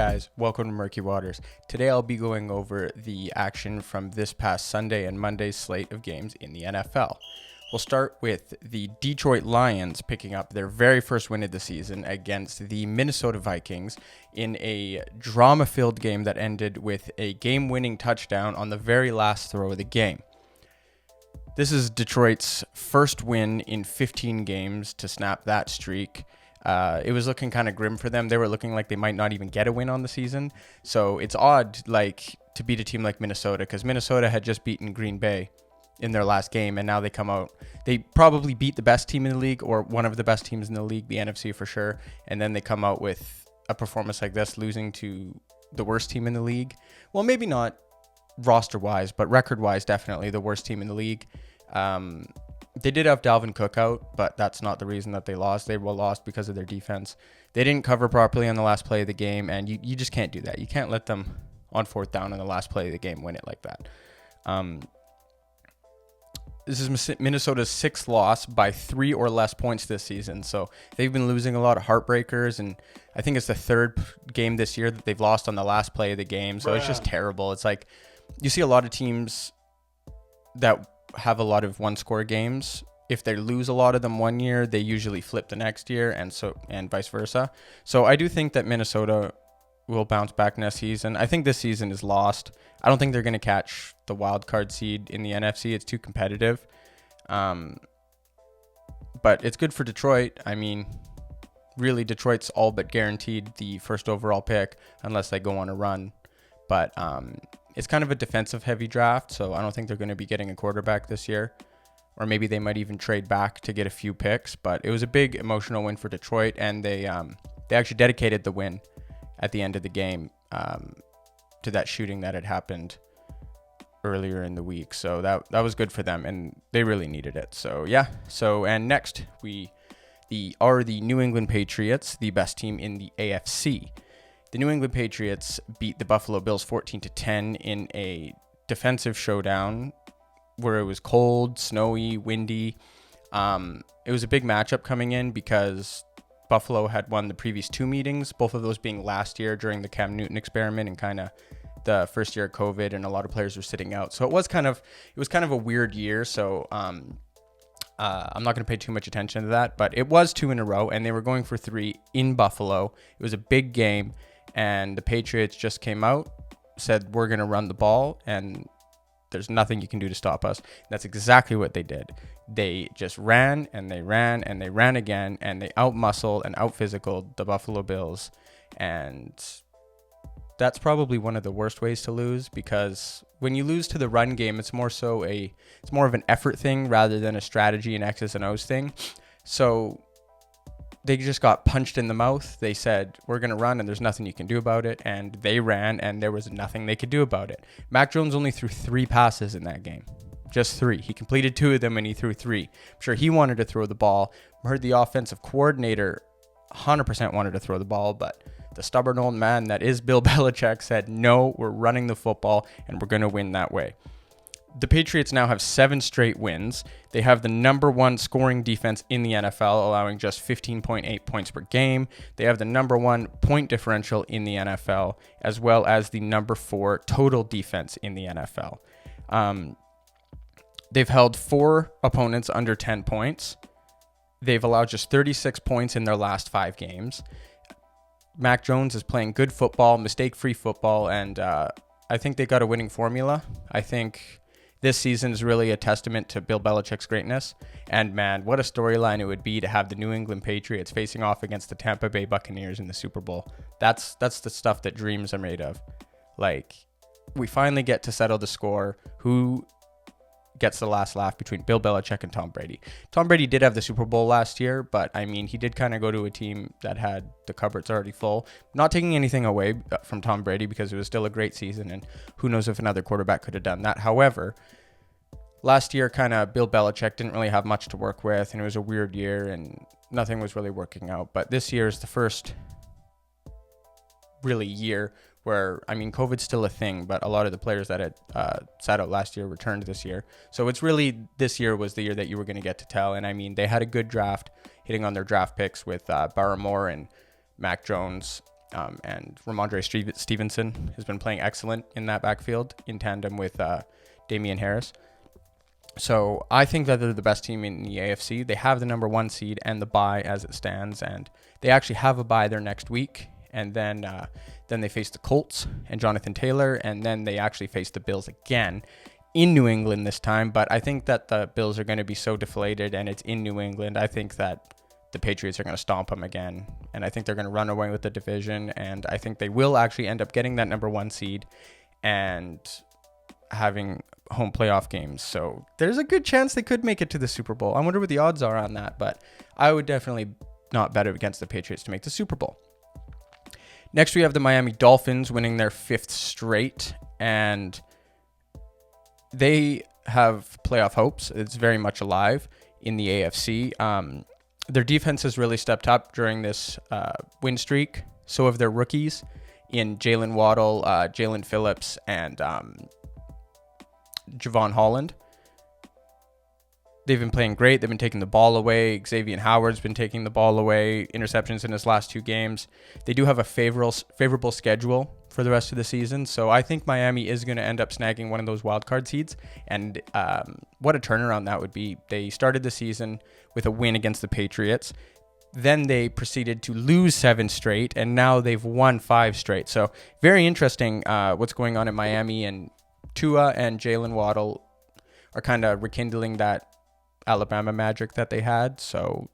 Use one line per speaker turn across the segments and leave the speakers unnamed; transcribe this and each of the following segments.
guys, welcome to Murky Waters. Today I'll be going over the action from this past Sunday and Monday's slate of games in the NFL. We'll start with the Detroit Lions picking up their very first win of the season against the Minnesota Vikings in a drama-filled game that ended with a game-winning touchdown on the very last throw of the game. This is Detroit's first win in 15 games to snap that streak. It was looking kind of grim for them. They were looking like they might not even get a win on the season. So it's odd, to beat a team like Minnesota, because Minnesota had just beaten Green Bay in their last game, and now they come out. They probably beat the best team in the league, or one of the best teams in the league, the NFC for sure. And then they come out with a performance like this, losing to the worst team in the league. Well, maybe not roster-wise, but record-wise, definitely the worst team in the league. They did have Dalvin Cook out, but that's not the reason that they lost. They were lost because of their defense. They didn't cover properly on the last play of the game, and you just can't do that. You can't let them, on fourth down on the last play of the game, win it like that. This is Minnesota's sixth loss by 3 or less points this season, so they've been losing a lot of heartbreakers, and I think it's the third game this year that they've lost on the last play of the game, so It's just terrible. It's like you see a lot of teams that have a lot of one-score games. If they lose a lot of them one year, they usually flip the next year, and vice versa. So I do think that Minnesota will bounce back next season. I think this season is lost. I don't think they're going to catch the wild card seed in the NFC. It's too competitive. But it's good for Detroit. I mean, really, Detroit's all but guaranteed the first overall pick unless they go on a run. But it's kind of a defensive-heavy draft, so I don't think they're going to be getting a quarterback this year. Or maybe they might even trade back to get a few picks. But it was a big emotional win for Detroit, and they actually dedicated the win at the end of the game to that shooting that had happened earlier in the week. So that was good for them, and they really needed it. So, yeah. And next, are the New England Patriots, the best team in the AFC. The New England Patriots beat the Buffalo Bills 14-10 in a defensive showdown where it was cold, snowy, windy. It was a big matchup coming in because Buffalo had won the previous 2 meetings, both of those being last year during the Cam Newton experiment and kind of the first year of COVID, and a lot of players were sitting out. So it was kind of a weird year. So I'm not going to pay too much attention to that, but it was 2 in a row, and they were going for 3 in Buffalo. It was a big game. And the Patriots just came out, said, we're going to run the ball, and there's nothing you can do to stop us. That's exactly what they did. They just ran, and they ran, and they ran again, and they out-muscled and out-physicaled the Buffalo Bills. And that's probably one of the worst ways to lose, because when you lose to the run game, it's more of an effort thing rather than a strategy and X's and O's thing. So they just got punched in the mouth. They said, we're going to run, and there's nothing you can do about it. And they ran, and there was nothing they could do about it. Mac Jones only threw 3 passes in that game. Just 3. He completed 2 of them, and he threw 3. I'm sure he wanted to throw the ball. I heard the offensive coordinator 100% wanted to throw the ball, but the stubborn old man that is Bill Belichick said, no, we're running the football, and we're going to win that way. The Patriots now have 7 straight wins. They have the number 1 scoring defense in the NFL, allowing just 15.8 points per game. They have the number 1 point differential in the NFL, as well as the number 4 total defense in the NFL. They've held 4 opponents under 10 points. They've allowed just 36 points in their last 5 games. Mac Jones is playing good football, mistake-free football, and I think they got a winning formula. I think this season is really a testament to Bill Belichick's greatness. And man, what a storyline it would be to have the New England Patriots facing off against the Tampa Bay Buccaneers in the Super Bowl. That's the stuff that dreams are made of. Like, we finally get to settle the score. Who gets the last laugh between Bill Belichick and Tom Brady? Tom Brady did have the Super Bowl last year, but I mean, he did kind of go to a team that had the cupboards already full. Not taking anything away from Tom Brady, because it was still a great season, and who knows if another quarterback could have done that. However, last year, kind of Bill Belichick didn't really have much to work with, and it was a weird year, and nothing was really working out. But this year is the first really year where, I mean, COVID's still a thing, but a lot of the players that had sat out last year returned this year. So it's really, this year was the year that you were going to get to tell. And I mean, they had a good draft, hitting on their draft picks with Barrymore and Mac Jones. And Ramondre Stevenson has been playing excellent in that backfield in tandem with Damian Harris. So I think that they're the best team in the AFC. They have the number 1 seed and the bye as it stands, and they actually have a bye their next week. And then they face the Colts and Jonathan Taylor, and then they actually face the Bills again in New England this time. But I think that the Bills are going to be so deflated, and it's in New England. I think that the Patriots are going to stomp them again, and I think they're going to run away with the division, and I think they will actually end up getting that number 1 seed and having home playoff games. So there's a good chance they could make it to the Super Bowl. I wonder what the odds are on that, but I would definitely not bet against the Patriots to make the Super Bowl. Next, we have the Miami Dolphins winning their 5th straight, and they have playoff hopes. It's very much alive in the AFC. Their defense has really stepped up during this win streak. So have their rookies in Jalen Waddle, Jalen Phillips, and Javon Holland. They've been playing great. They've been taking the ball away. Xavier Howard's been taking the ball away. Interceptions in his last 2 games. They do have a favorable schedule for the rest of the season. So I think Miami is going to end up snagging one of those wildcard seeds. And what a turnaround that would be. They started the season with a win against the Patriots. Then they proceeded to lose 7 straight, and now they've won 5 straight. So very interesting what's going on in Miami, and Tua and Jalen Waddle are kind of rekindling that Alabama magic that they had. So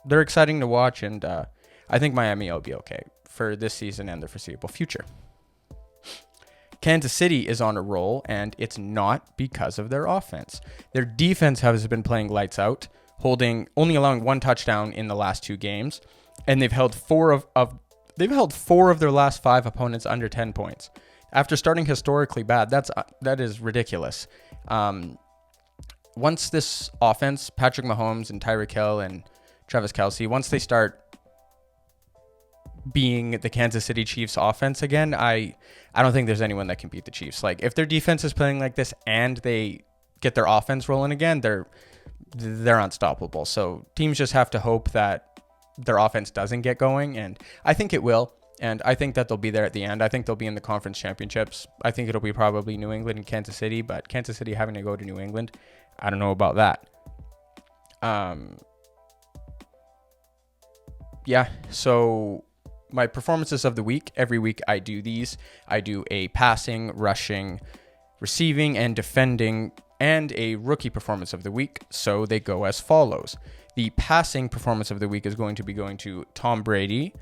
they're exciting to watch, and I think Miami will be okay for this season and the foreseeable future. Kansas City is on a roll, and it's not because of their offense. Their defense has been playing lights out, only allowing 1 touchdown in the last 2 games, and they've held 4 of their last 5 opponents under 10 points. After starting historically bad, that is ridiculous. Once this offense, Patrick Mahomes and Tyreek Hill and Travis Kelce, once they start being the Kansas City Chiefs offense again, I don't think there's anyone that can beat the Chiefs. Like, if their defense is playing like this and they get their offense rolling again, they're unstoppable. So teams just have to hope that their offense doesn't get going, and I think it will. And I think that they'll be there at the end. I think they'll be in the conference championships. I think it'll be probably New England and Kansas City, but Kansas City having to go to New England, I don't know about that. So my performances of the week, every week I do these. I do a passing, rushing, receiving, and defending, and a rookie performance of the week. So they go as follows. The passing performance of the week is going to Tom Brady.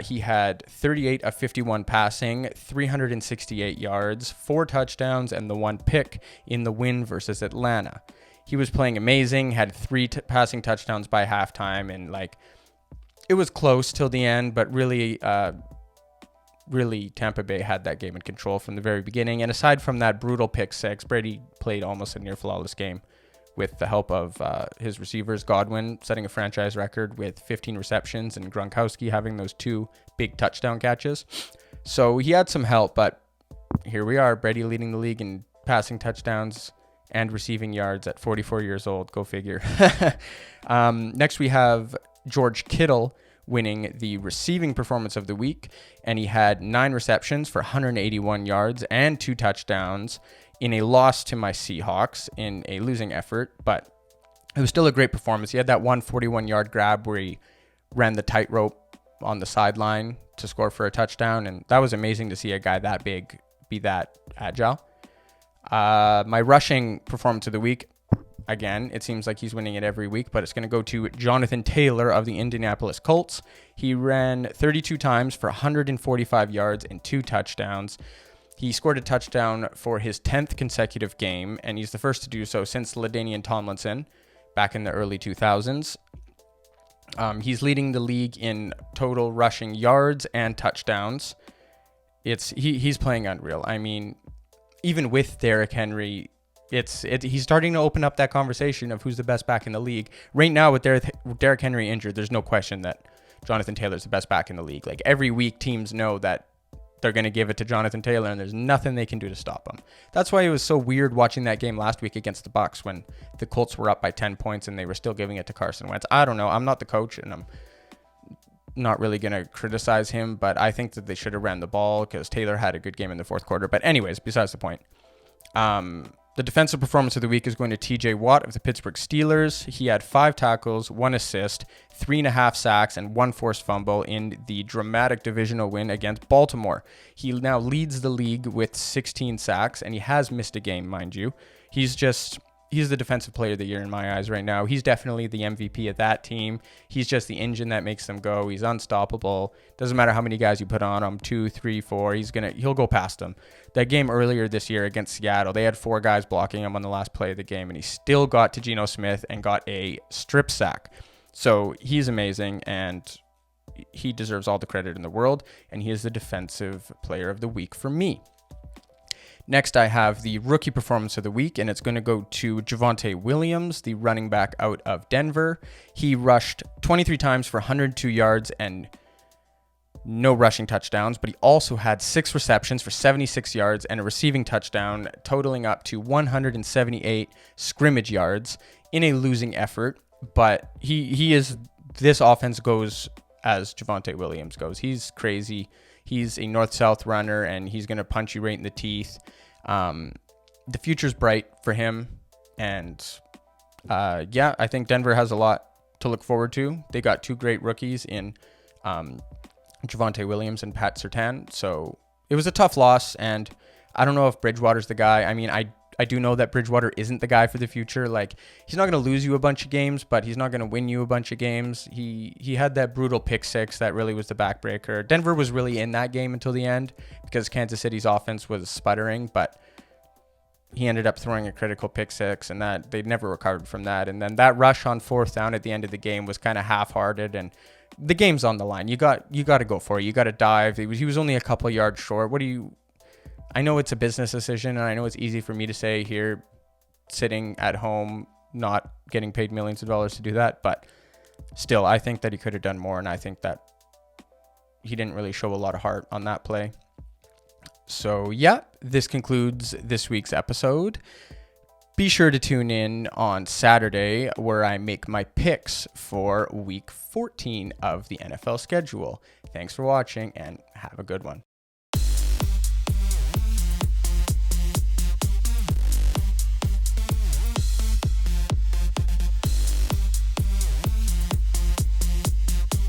He had 38 of 51 passing, 368 yards, 4 touchdowns, and the 1 pick in the win versus Atlanta. He was playing amazing, had 3 passing touchdowns by halftime, and it was close till the end, but really Tampa Bay had that game in control from the very beginning. And aside from that brutal pick 6, Brady played almost a near flawless game with the help of his receivers, Godwin setting a franchise record with 15 receptions and Gronkowski having those 2 big touchdown catches. So he had some help, but here we are, Brady leading the league in passing touchdowns and receiving yards at 44 years old. Go figure. Next, we have George Kittle winning the receiving performance of the week, and he had 9 receptions for 181 yards and 2 touchdowns in a loss to my Seahawks in a losing effort, but it was still a great performance. He had that 141-yard grab where he ran the tightrope on the sideline to score for a touchdown, and that was amazing to see a guy that big be that agile. My rushing performance of the week, again, it seems like he's winning it every week, but it's going to go to Jonathan Taylor of the Indianapolis Colts. He ran 32 times for 145 yards and 2 touchdowns. He scored a touchdown for his 10th consecutive game, and he's the first to do so since LaDainian Tomlinson back in the early 2000s. He's leading the league in total rushing yards and touchdowns. He's playing unreal. I mean, even with Derrick Henry, he's starting to open up that conversation of who's the best back in the league. Right now, with Derrick Henry injured, there's no question that Jonathan Taylor's the best back in the league. Like, every week, teams know that they're going to give it to Jonathan Taylor, and there's nothing they can do to stop him. That's why it was so weird watching that game last week against the Bucs when the Colts were up by 10 points and they were still giving it to Carson Wentz. I don't know. I'm not the coach, and not really going to criticize him, but I think that they should have ran the ball because Taylor had a good game in the fourth quarter. But anyways, besides the point. The defensive performance of the week is going to T.J. Watt of the Pittsburgh Steelers. He had 5 tackles, 1 assist, 3.5 sacks, and 1 forced fumble in the dramatic divisional win against Baltimore. He now leads the league with 16 sacks, and he has missed a game, mind you. He's the defensive player of the year in my eyes right now. He's definitely the MVP of that team. He's just the engine that makes them go. He's unstoppable. Doesn't matter how many guys you put on him, 2, 3, 4. He'll go past them. That game earlier this year against Seattle, they had 4 guys blocking him on the last play of the game, and he still got to Geno Smith and got a strip sack. So he's amazing, and he deserves all the credit in the world, and he is the defensive player of the week for me. Next, I have the rookie performance of the week, and it's going to go to J.Williams, the running back out of Denver. He rushed 23 times for 102 yards and no rushing touchdowns, but he also had 6 receptions for 76 yards and a receiving touchdown, totaling up to 178 scrimmage yards in a losing effort. But this offense goes as Javonte Williams goes. He's crazy. He's a north-south runner, and he's going to punch you right in the teeth. The future's bright for him, and I think Denver has a lot to look forward to. They got 2 great rookies in Javonte Williams and Pat Surtain, so it was a tough loss, and I don't know if Bridgewater's the guy. I mean, I do know that Bridgewater isn't the guy for the future. Like, he's not going to lose you a bunch of games, but he's not going to win you a bunch of games. He had that brutal pick 6 that really was the backbreaker. Denver was really in that game until the end because Kansas City's offense was sputtering, but he ended up throwing a critical pick 6, and that they never recovered from that. And then that rush on 4th down at the end of the game was kind of half-hearted, and the game's on the line. You got to go for it. You got to dive. He was only a couple yards short. I know it's a business decision, and I know it's easy for me to say here, sitting at home, not getting paid millions of dollars to do that, but still, I think that he could have done more, and I think that he didn't really show a lot of heart on that play. So yeah, this concludes this week's episode. Be sure to tune in on Saturday where I make my picks for week 14 of the NFL schedule. Thanks for watching, and have a good one.